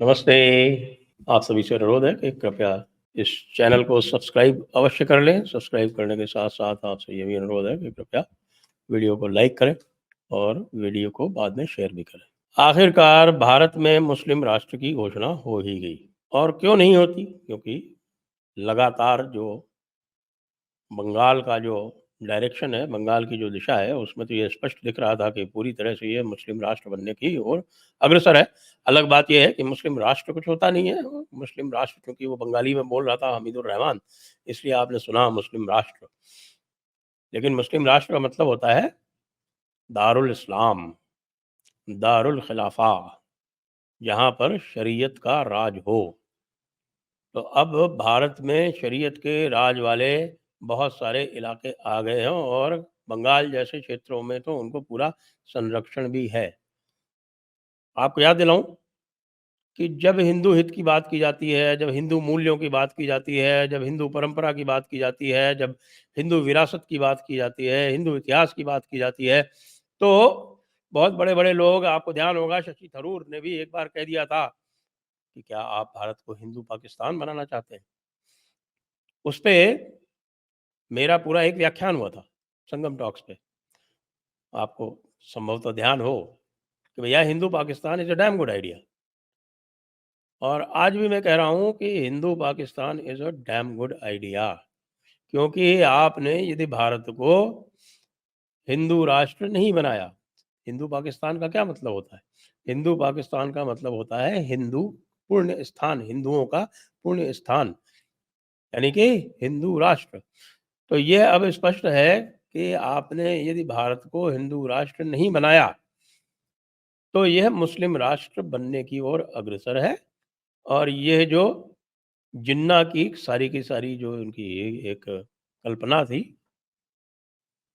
नमस्ते। आप सभी से अनुरोध है कि कृपया इस चैनल को सब्सक्राइब अवश्य कर लें। सब्सक्राइब करने के साथ-साथ आपसे ये भी अनुरोध है कि कृपया वीडियो को लाइक करें और वीडियो को बाद में शेयर भी करें। आखिरकार भारत में मुस्लिम राष्ट्र की घोषणा हो ही गई और क्यों नहीं होती? क्योंकि लगातार जो बंगाल का जो डायरेक्शन है, बंगाल की जो दिशा है, उसमें तो ये स्पष्ट दिख रहा था कि पूरी तरह से ये मुस्लिम राष्ट्र बनने की ओर अग्रसर है। अलग बात ये है कि मुस्लिम राष्ट्र कुछ होता नहीं है। मुस्लिम राष्ट्र क्योंकि वो बंगाली में बोल रहा था हमीदुर रहमान, इसलिए आपने सुना मुस्लिम राष्ट्र। लेकिन मुस्लिम राष्ट्र का मतलब होता है दारुल इस्लाम, दारुल खिलाफा, जहाँ पर शरीयत का राज हो। तो अब भारत में शरीयत के राज वाले बहुत सारे इलाके आ गए हैं और बंगाल जैसे क्षेत्रों में तो उनको पूरा संरक्षण भी है। आपको याद दिलाऊं कि जब हिंदू हित की बात की जाती है, जब हिंदू मूल्यों की बात की जाती है, जब हिंदू परंपरा की बात की जाती है, जब हिंदू विरासत की बात की जाती है, हिंदू इतिहास की बात की जाती है, तो बहुत बड़े-बड़े लोग, आपको ध्यान होगा शशि थरूर ने भी एक बार कह दिया था कि क्या आप भारत को हिंदू पाकिस्तान बनाना चाहते हैं? उस पे मेरा पूरा एक व्याख्यान हुआ था संगम टॉक्स पे। आपको संभवतः ध्यान हो कि भैया Hindu Pakistan is a damn good idea. और आज भी मैं कह रहा हूँ कि Hindu Pakistan is a damn good idea, क्योंकि आपने यदि भारत को हिंदू राष्ट्र नहीं बनाया। हिंदू पाकिस्तान का क्या मतलब होता है? हिंदू पाकिस्तान का मतलब होता है हिंदू पुण्य स्थान, हिंदुओं का पुण्य स्थान, यानी कि हिंदू राष्ट्र। तो ये अब स्पष्ट है कि आपने यदि भारत को हिंदू राष्ट्र नहीं बनाया, तो यह मुस्लिम राष्ट्र बनने की ओर अग्रसर है। और यह जो जिन्ना की सारी जो उनकी एक कल्पना थी,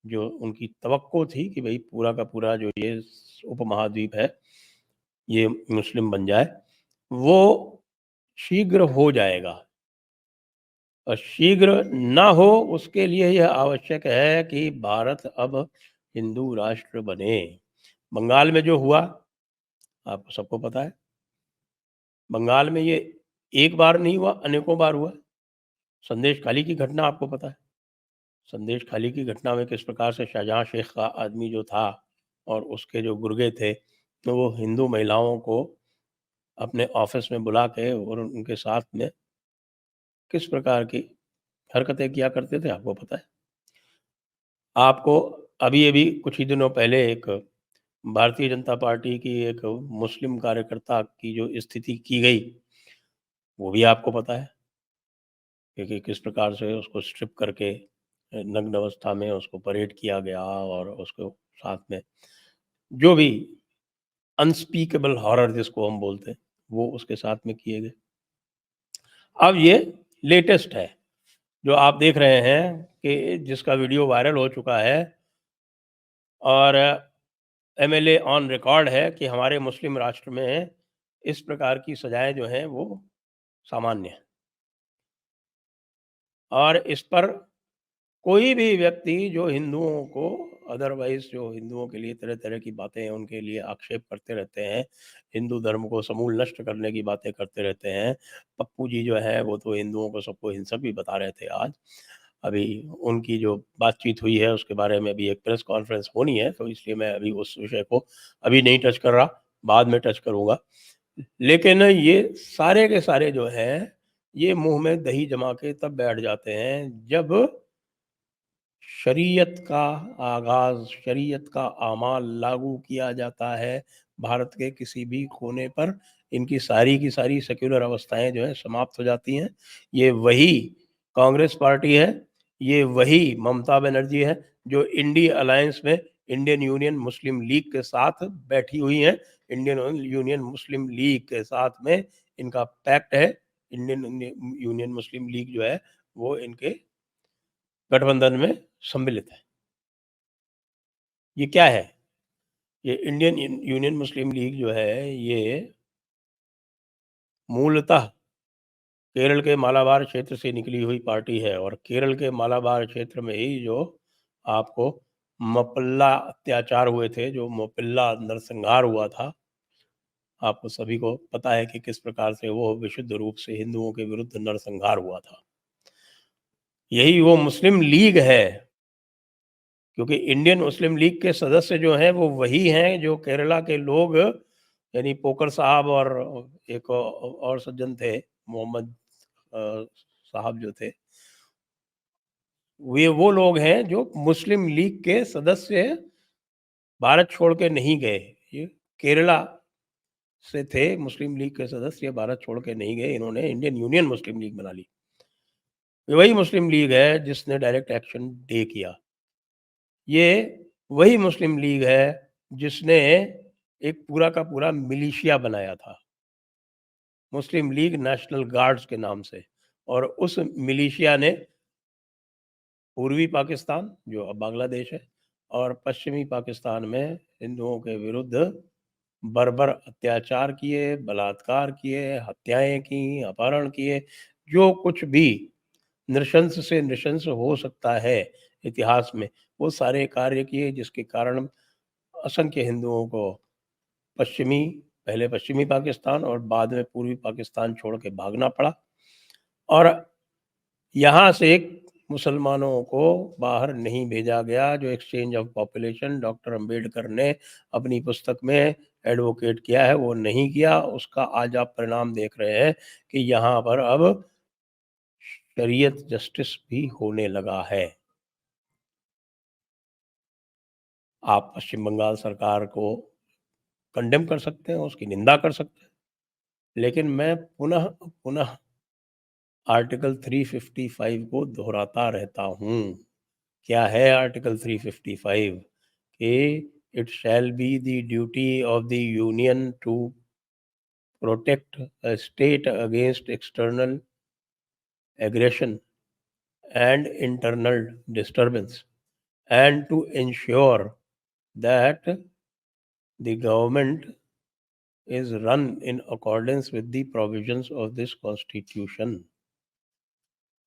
जो उनकी तवक्को थी कि भई पूरा का पूरा जो ये उपमहाद्वीप है, ये मुस्लिम बन जाए, वो शीघ्र हो जाएगा। और शीघ्र ना हो उसके लिए यह आवश्यक है कि भारत अब हिंदू राष्ट्र बने। बंगाल में जो हुआ, आपको सबको पता है। बंगाल में ये एक बार नहीं हुआ, अनेकों बार हुआ। संदेश खाली की घटना आपको पता है। संदेश खाली की घटना में किस प्रकार से शाहजहाँ शेख का आदमी जो था और उसके जो गुर्गे थे, तो वो हिंदू महिलाओं को अपने ऑफिस में बुला के और उनके साथ में किस प्रकार की हरकतें किया करते थे, आपको पता है। आपको अभी-अभी कुछ ही दिनों पहले एक भारतीय जनता पार्टी की एक मुस्लिम कार्यकर्ता की जो स्थिति की गई, वो भी आपको पता है कि किस प्रकार से उसको स्ट्रिप करके नग्न अवस्था में उसको परेड किया गया और उसको साथ में जो भी अनस्पीकेबल हॉरर जिसको हम बोलते हैं, वो उसके साथ में किए गए। अब ये लेटेस्ट है, जो आप देख रहे हैं कि जिसका वीडियो वायरल हो चुका है और एमएलए ऑन रिकॉर्ड है कि हमारे मुस्लिम राष्ट्र में इस प्रकार की सजाएँ जो हैं वो सामान्य हैं। और इस पर कोई भी व्यक्ति जो हिंदुओं को अदरवाइज़ जो हिंदुओं के लिए तरह-तरह की बातें हैं, उनके लिए आक्षेप करते रहते हैं, हिंदू धर्म को समूल नष्ट करने की बातें करते रहते हैं। पप्पू जी जो है वो तो हिंदुओं को सबको हिंसक भी बता रहे थे आज। अभी उनकी जो बातचीत हुई है उसके बारे में अभी एक प्रेस कॉन्फ्रेंस होनी है, तो इसलिए मैं अभी उस विषय को अभी नहीं टच कर रहा, बाद में टच करूँगा। लेकिन ये सारे के सारे जो हैं, ये मुँह में दही जमा के तब बैठ जाते हैं जब शरीयत का आगाज़, शरीयत का आमाल लागू किया जाता है भारत के किसी भी कोने पर, इनकी सारी की सारी सेक्युलर अवस्थाएँ जो हैं समाप्त हो जाती हैं। ये वही कांग्रेस पार्टी है, ये वही ममता बनर्जी है, जो इंडी अलायंस में इंडियन यूनियन मुस्लिम लीग के साथ बैठी हुई हैं। इंडियन यूनियन मुस्लिम लीग के साथ में इनका पैक्ट है। इंडियन यूनियन मुस्लिम लीग जो है, वो इनके गठबंधन में सम्मिलित है। ये क्या है? ये इंडियन यूनियन मुस्लिम लीग जो है, ये मूलतः केरल के मालाबार क्षेत्र से निकली हुई पार्टी है और केरल के मालाबार क्षेत्र में ही जो आपको मप्पिल्ला अत्याचार हुए थे, जो मप्पिल्ला नरसंहार हुआ था, आपको सभी को पता है कि किस प्रकार से वो विशुद्ध रूप से हिंदुओं के विरुद्ध नरसंहार हुआ था। यही वो मुस्लिम लीग है, क्योंकि इंडियन मुस्लिम लीग के सदस्य जो हैं वो वही हैं जो केरला के लोग, यानी पोकर साहब और एक और सज्जन थे, मोहम्मद साहब जो थे, वे वो लोग हैं जो मुस्लिम लीग के सदस्य भारत छोड़ के नहीं गए। ये केरला से थे मुस्लिम लीग के सदस्य, भारत छोड़ के नहीं गए, इन्होंने इंडियन यूनियन मुस्लिम लीग बना ली। ये वही मुस्लिम लीग है जिसने डायरेक्ट एक्शन डे किया। ये वही मुस्लिम लीग है जिसने एक पूरा का पूरा मिलिशिया बनाया था, मुस्लिम लीग नेशनल गार्ड्स के नाम से, और उस मिलिशिया ने पूर्वी पाकिस्तान, जो अब बांग्लादेश है, और पश्चिमी पाकिस्तान में हिंदुओं के विरुद्ध बर्बर अत्याचार किए, बलात्कार किए, हत्याएं की, अपहरण किए, जो कुछ भी नृशंस से नृशंस हो सकता है इतिहास में, वो सारे कार्य किए, जिसके कारण असंख्य हिंदुओं को पश्चिमी पहले पश्चिमी पाकिस्तान और बाद में पूर्वी पाकिस्तान छोड़ के भागना पड़ा। और यहाँ से मुसलमानों को बाहर नहीं भेजा गया, जो exchange of population doctor Ambedkar ने अपनी पुस्तक में एडवोकेट किया है, वो नहीं किया। उसका आज आप परिणाम देख रहे हैं कि यहाँ पर अब शरीयत जस्टिस भी होने लगा है। आप पश्चिम बंगाल सरकार को कंडेम कर सकते हैं, उसकी निंदा कर सकते हैं, लेकिन मैं पुनः पुनः आर्टिकल 355 को दोहराता रहता हूँ। क्या है आर्टिकल 355? कि it shall be the duty of the union to protect a state against external aggression and internal disturbance, and to ensure that the government is run in accordance with the provisions of this constitution।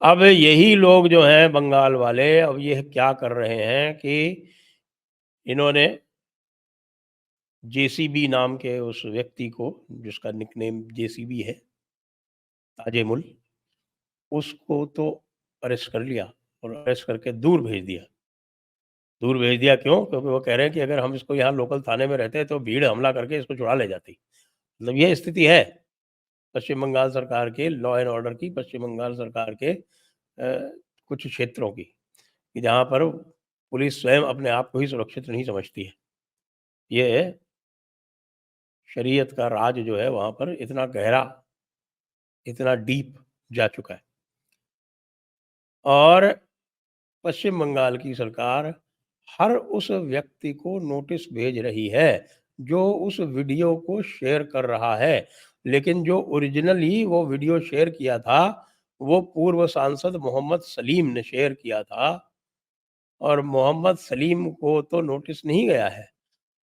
अब यही लोग जो हैं बंगाल वाले, अब ये क्या कर रहे हैं कि इन्होंने जेसीबी नाम के उस व्यक्ति को, जिसका निकनेम जेसीबी है, ताजेमुल, उसको तो अरेस्ट कर लिया और अरेस्ट करके दूर भेज दिया। दूर भेज दिया क्यों? क्योंकि वो कह रहे हैं कि अगर हम इसको यहाँ लोकल थाने में रहते तो भीड़ हमला करके इसको छुड़ा ले जाती। मतलब ये स्थिति है पश्चिम बंगाल सरकार के लॉ एंड ऑर्डर की, पश्चिम बंगाल सरकार के कुछ क्षेत्रों की, कि जहाँ पर पुलिस स्वयं अपने आप को ही सुरक्षित नहीं समझती है। ये शरीयत का राज जो है वहाँ पर इतना गहरा, इतना डीप जा चुका है। और पश्चिम बंगाल की सरकार हर उस व्यक्ति को नोटिस भेज रही है जो उस वीडियो को शेयर कर रहा है, लेकिन जो ओरिजिनली वो वीडियो शेयर किया था वो पूर्व सांसद मोहम्मद सलीम ने शेयर किया था, और मोहम्मद सलीम को तो नोटिस नहीं गया है,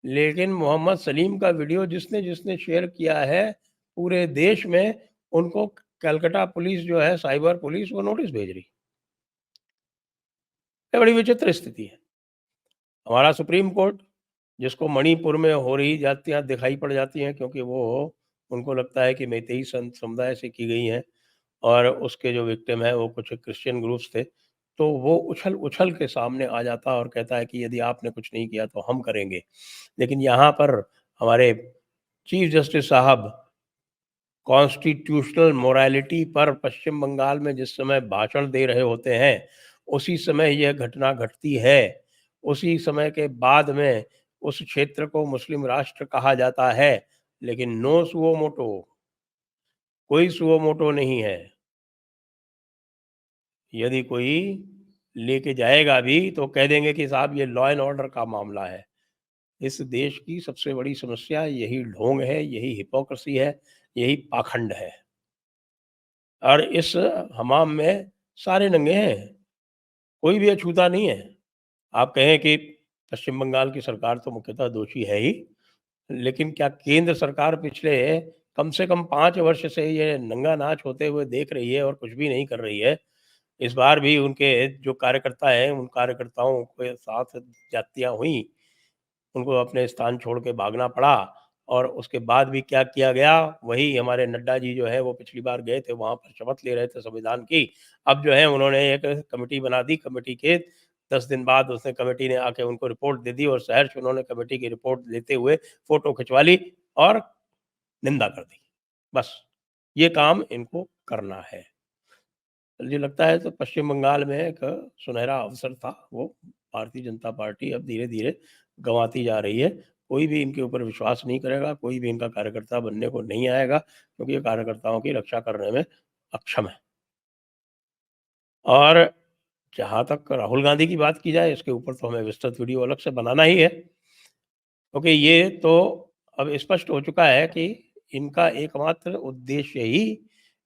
लेकिन मोहम्मद सलीम का वीडियो जिसने जिसने शेयर किया है पूरे देश में, उनको कलकत्ता पुलिस जो है, साइबर पुलिस, वो नोटिस भेज रही है। बड़ी विचित्र स्थिति है। हमारा सुप्रीम कोर्ट, जिसको मणिपुर में हो रही जातियाँ दिखाई पड़ जाती हैं, क्योंकि वो उनको लगता है कि मैतेई समुदाय से की गई हैं, और उसके जो विक्टिम हैं वो कुछ क्रिश्चियन ग्रुप्स थे, तो वो उछल उछल के सामने आ जाता है और कहता है कि यदि आपने कुछ नहीं किया तो हम करेंगे। लेकिन यहाँ पर हमारे चीफ जस्टिस साहब कॉन्स्टिट्यूशनल मोरालिटी पर पश्चिम बंगाल में जिस समय भाषण दे रहे होते हैं, उसी समय यह घटना घटती है। उसी समय के बाद में उस क्षेत्र को मुस्लिम राष्ट्र कहा जाता है, लेकिन नो सुओ मोटो, कोई सुओ मोटो नहीं है। यदि कोई लेके जाएगा भी तो कह देंगे कि साहब ये लॉ एंड ऑर्डर का मामला है। इस देश की सबसे बड़ी समस्या यही ढोंग है, यही हिपोक्रेसी है, यही पाखंड है। और इस हमाम में सारे नंगे हैं, कोई भी अछूता नहीं है। आप कहें कि पश्चिम बंगाल की सरकार तो मुख्यतः दोषी है ही, लेकिन क्या केंद्र सरकार पिछले कम से कम 5 वर्ष से ये नंगा नाच होते हुए देख रही है और कुछ भी नहीं कर रही है? इस बार भी उनके जो कार्यकर्ता हैं, उन कार्यकर्ताओं के साथ जातियाँ हुईं, उनको अपने स्थान छोड़ के भागना पड़ा, और उसके बाद भी क्या किया गया, वही हमारे नड्डा जी जो है वो पिछली बार गए थे, वहाँ पर शपथ ले रहे थे संविधान की। अब जो है उन्होंने एक कमेटी बना दी, कमेटी के 10 दिन बाद उसने कमेटी ने आके उनको रिपोर्ट दे दी और सहर्ष उन्होंने कमेटी की रिपोर्ट लेते हुए फ़ोटो खिंचवा ली और निंदा कर दी। बस, ये काम इनको करना है। मुझे लगता है तो पश्चिम बंगाल में एक सुनहरा अवसर था, वो भारतीय जनता पार्टी अब धीरे-धीरे गँवाती जा रही है। कोई भी इनके ऊपर विश्वास नहीं करेगा, कोई भी इनका कार्यकर्ता बनने को नहीं आएगा, क्योंकि ये कार्यकर्ताओं की रक्षा करने में अक्षम है। और जहाँ तक राहुल गांधी की बात की जाए, इसके ऊपर तो हमें विस्तृत वीडियो अलग से बनाना ही है, क्योंकि ये तो अब स्पष्ट हो चुका है कि इनका एकमात्र उद्देश्य ही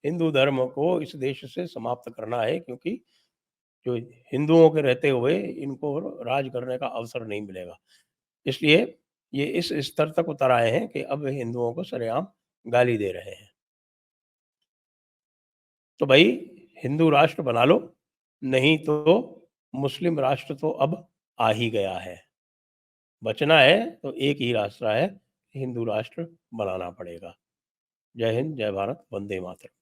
हिंदू धर्म को इस देश से समाप्त करना है, क्योंकि जो हिंदुओं के रहते हुए इनको राज करने का अवसर नहीं मिलेगा। इसलिए ये इस स्तर तक उतर आए हैं कि अब हिंदुओं को सरेआम गाली दे रहे हैं। तो भई हिंदू राष्ट्र बना लो, नहीं तो मुस्लिम राष्ट्र तो अब आ ही गया है। बचना है तो एक ही रास्ता है, हिंदू राष्ट्र बनाना पड़ेगा। जय हिंद, जय भारत, वंदे मातरम।